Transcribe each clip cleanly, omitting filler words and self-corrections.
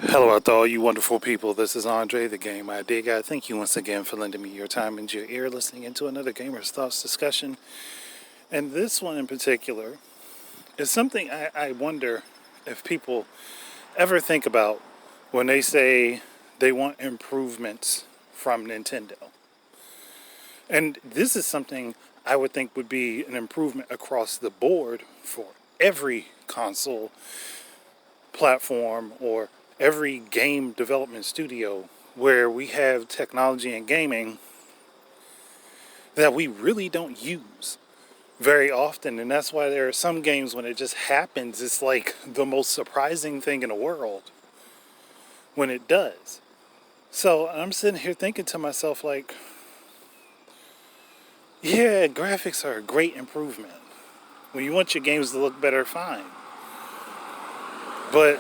Hello out to all you wonderful people. This is Andre, the Game ID Guy. Thank you once again for lending me your time and your ear, listening into another Gamer's Thoughts discussion. And this one in particular is something I wonder if people ever think about when they say they want improvements from Nintendo. And this is something I would think would be an improvement across the board for every console platform or every game development studio where we have technology and gaming that we really don't use very often. And that's why there are some games when it just happens, it's like the most surprising thing in the world when it does. So I'm sitting here thinking to myself, like, yeah, graphics are a great improvement. When you want your games to look better, fine. But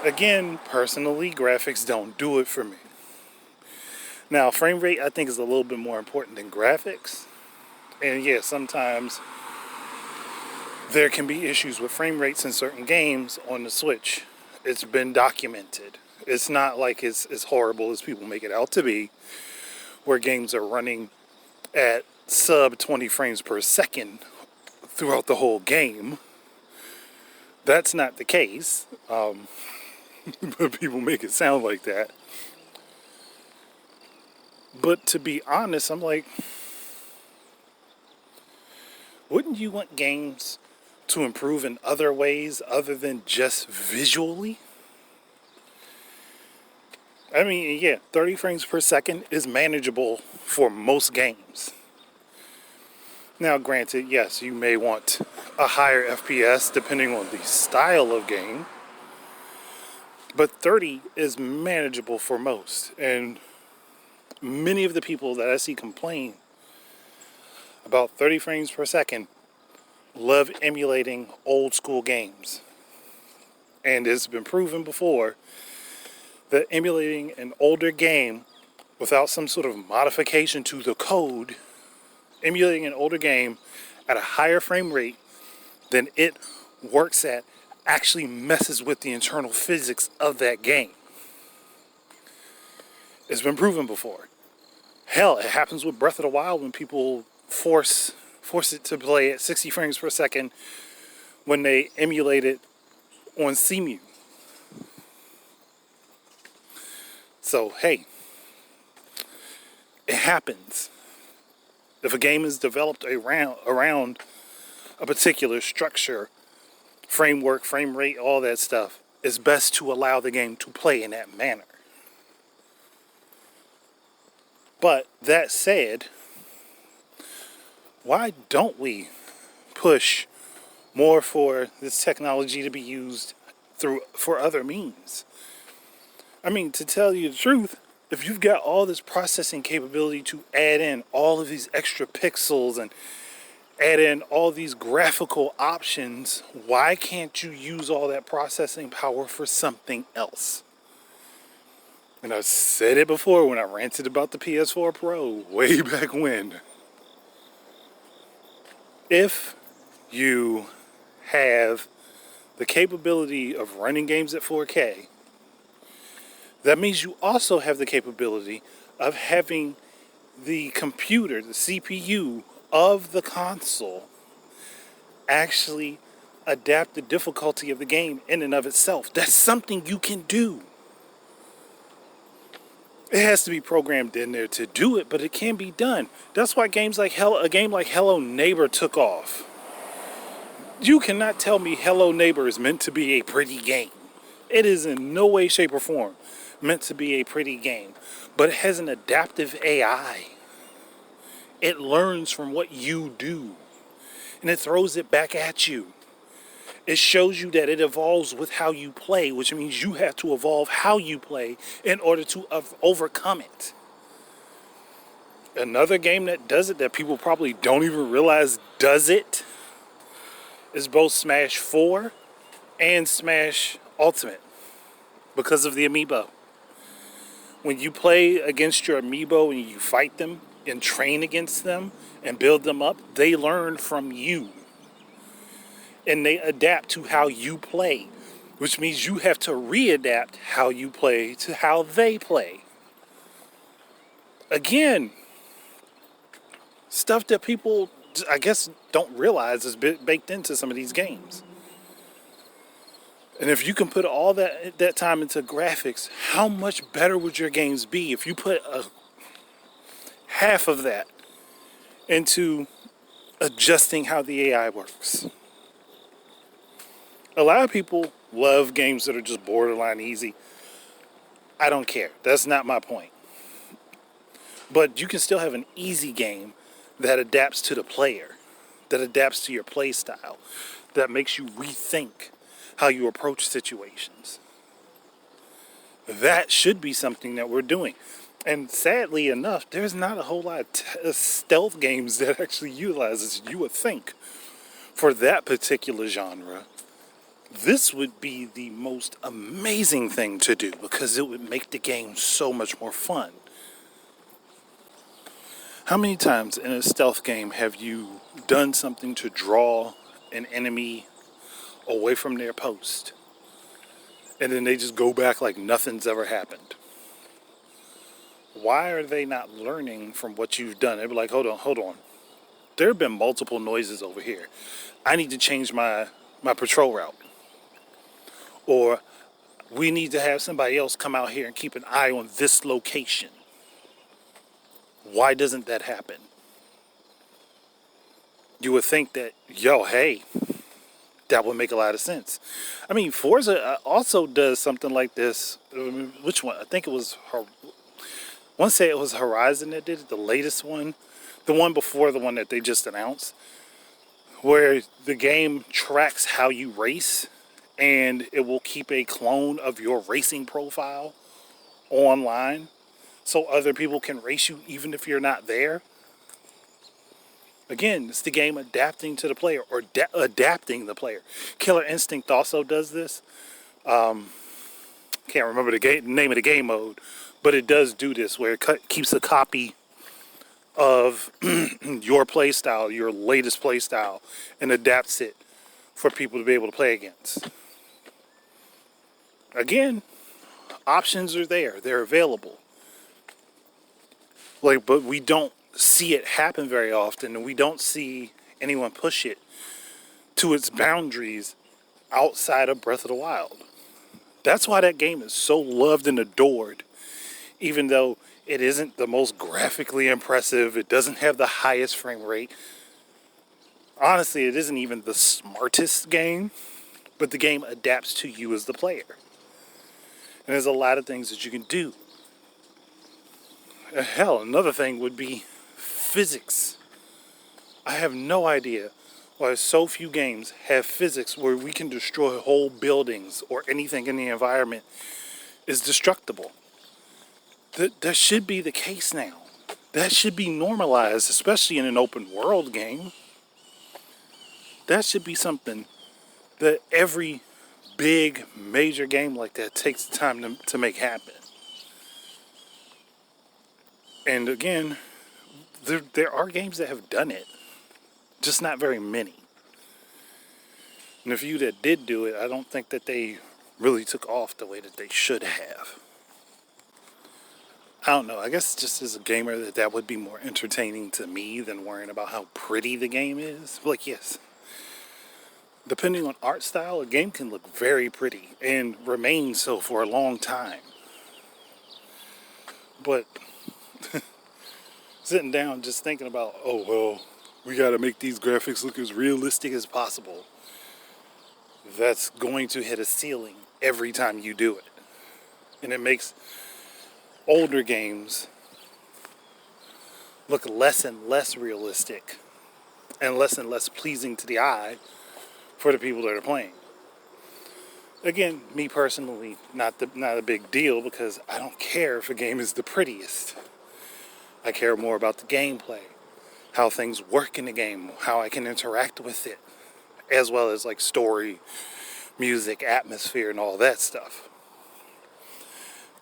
again, personally, graphics don't do it for me. Now, frame rate, I think, is a little bit more important than graphics. And yeah, sometimes there can be issues with frame rates in certain games on the Switch. It's been documented. It's not like it's as horrible as people make it out to be, where games are running at sub 20 frames per second throughout the whole game. That's not the case. But people make it sound like that. But to be honest, I'm like, wouldn't you want games to improve in other ways other than just visually? I mean, yeah, 30 frames per second is manageable for most games. Now, granted, yes, you may want a higher FPS depending on the style of game, but 30 is manageable for most. And many of the people that I see complain about 30 frames per second love emulating old school games. And it's been proven before that emulating an older game without some sort of modification to the code, emulating an older game at a higher frame rate than it works at, actually messes with the internal physics of that game. It's been proven before. Hell, it happens with Breath of the Wild when people force it to play at 60 frames per second when they emulate it on CMU. So, hey, it happens. If a game is developed around a particular structure, framework, frame rate, all that stuff, it's best to allow the game to play in that manner. But that said, why don't we push more for this technology to be used for other means? I mean, to tell you the truth, if you've got all this processing capability to add in all of these extra pixels and add in all these graphical options, why can't you use all that processing power for something else? And I've said it before when I ranted about the PS4 Pro way back when. If you have the capability of running games at 4K, that means you also have the capability of having the computer, the CPU of the console, actually adapt the difficulty of the game in and of itself. That's something you can do. It has to be programmed in there to do it, but it can be done. That's why a game like Hello Neighbor took off. You cannot tell me Hello Neighbor is meant to be a pretty game. It is in no way, shape, or form meant to be a pretty game, but it has an adaptive AI. It learns from what you do, and it throws it back at you. It shows you that it evolves with how you play, which means you have to evolve how you play in order to overcome it. Another game that does it, that people probably don't even realize does it, is both Smash 4 and Smash Ultimate because of the amiibo. When you play against your amiibo and you fight them and train against them and build them up, they learn from you. And they adapt to how you play. which means you have to readapt how you play to how they play. Again, stuff that people, I guess, don't realize is baked into some of these games. And if you can put all that time into graphics, how much better would your games be if you put half of that into adjusting how the AI works? A lot of people love games that are just borderline easy. I don't care. That's not my point. But you can still have an easy game that adapts to the player, that adapts to your play style, that makes you rethink how you approach situations. That should be something that we're doing. And sadly enough, there's not a whole lot of stealth games that actually utilizes, you would think, for that particular genre. This would be the most amazing thing to do because it would make the game so much more fun. How many times in a stealth game have you done something to draw an enemy away from their post and then they just go back like nothing's ever happened? Why are they not learning from what you've done? They'd be like, hold on. There have been multiple noises over here. I need to change my patrol route. Or we need to have somebody else come out here and keep an eye on this location. Why doesn't that happen? You would think that, hey, that would make a lot of sense. I mean, Forza also does something like this. Which one? I think it was, I want to say it was Horizon that did it, the latest one. The one before the one that they just announced. Where the game tracks how you race. And it will keep a clone of your racing profile online so other people can race you even if you're not there. Again, it's the game adapting to the player or adapting the player. Killer Instinct also does this. Can't remember the name of the game mode, but it does do this where it keeps a copy of your play style, your latest play style, and adapts it for people to be able to play against. Again, options are there. They're available. But we don't see it happen very often, and we don't see anyone push it to its boundaries outside of Breath of the Wild. That's why that game is so loved and adored, even though it isn't the most graphically impressive. It doesn't have the highest frame rate. Honestly, it isn't even the smartest game, but the game adapts to you as the player. And there's a lot of things that you can do. Hell, another thing would be physics. I have no idea why so few games have physics where we can destroy whole buildings or anything in the environment is destructible. That should be the case now. That should be normalized, especially in an open world game. That should be something that every big major game like that takes time to make happen. And again, there are games that have done it, just not very many. And the few that did do it, I don't think that they really took off the way that they should have. I don't know, I guess just as a gamer that would be more entertaining to me than worrying about how pretty the game is. Yes, depending on art style, a game can look very pretty and remain so for a long time. But sitting down just thinking about, we gotta make these graphics look as realistic as possible, that's going to hit a ceiling every time you do it. And it makes older games look less and less realistic and less pleasing to the eye for the people that are playing. Again, me personally, not a big deal because I don't care if a game is the prettiest. I care more about the gameplay, how things work in the game, how I can interact with it, as well as like story, music, atmosphere, and all that stuff.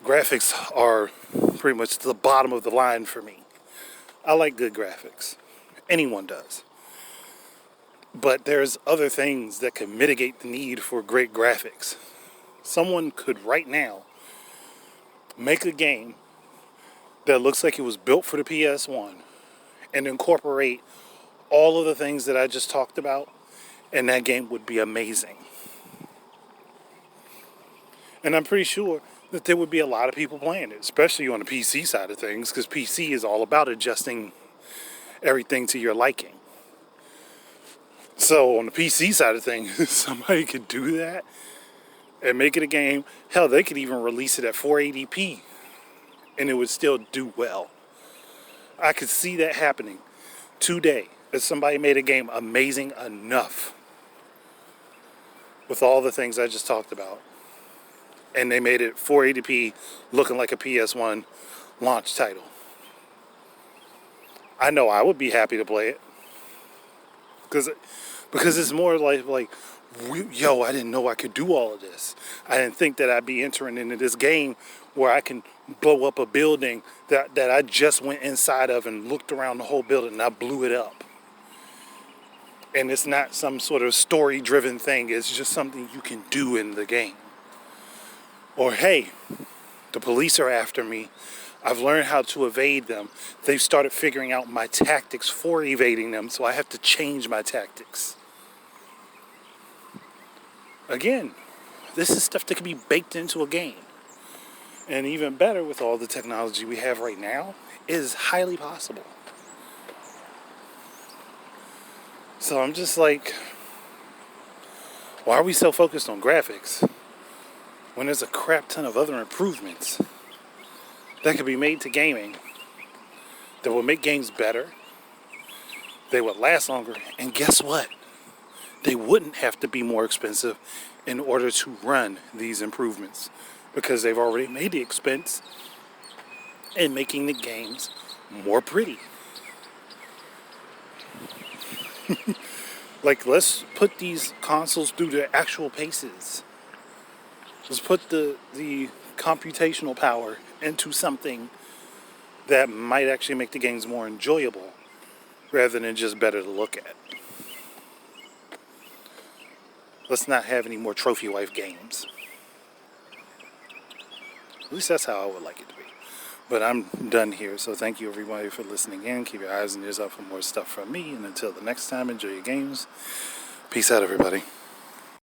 Graphics are pretty much the bottom of the line for me. I like good graphics. Anyone does. But there's other things that can mitigate the need for great graphics. Someone could right now make a game that looks like it was built for the PS1 and incorporate all of the things that I just talked about, and that game would be amazing. And I'm pretty sure that there would be a lot of people playing it, especially on the PC side of things, because PC is all about adjusting everything to your liking. So on the PC side of things, somebody could do that and make it a game. Hell, they could even release it at 480p and it would still do well. I could see that happening today if somebody made a game amazing enough with all the things I just talked about, and they made it 480p looking like a PS1 launch title. I know I would be happy to play it because it's more like yo, I didn't know I could do all of this. I didn't think that I'd be entering into this game where I can blow up a building that I just went inside of and looked around the whole building and I blew it up. And it's not some sort of story-driven thing. It's just something you can do in the game. Or, hey, the police are after me. I've learned how to evade them. They've started figuring out my tactics for evading them, so I have to change my tactics. Again, this is stuff that can be baked into a game. And even better, with all the technology we have right now, it is highly possible. So I'm just like, why are we so focused on graphics when there's a crap ton of other improvements that could be made to gaming that will make games better, they would last longer, and guess what? They wouldn't have to be more expensive in order to run these improvements because they've already made the expense in making the games more pretty. Like, let's put these consoles through their actual paces. Let's put the computational power into something that might actually make the games more enjoyable rather than just better to look at. Let's not have any more trophy wife games. At least that's how I would like it to be. But I'm done here, so thank you everybody for listening in. Keep your eyes and ears out for more stuff from me, and until the next time, enjoy your games. Peace out, everybody.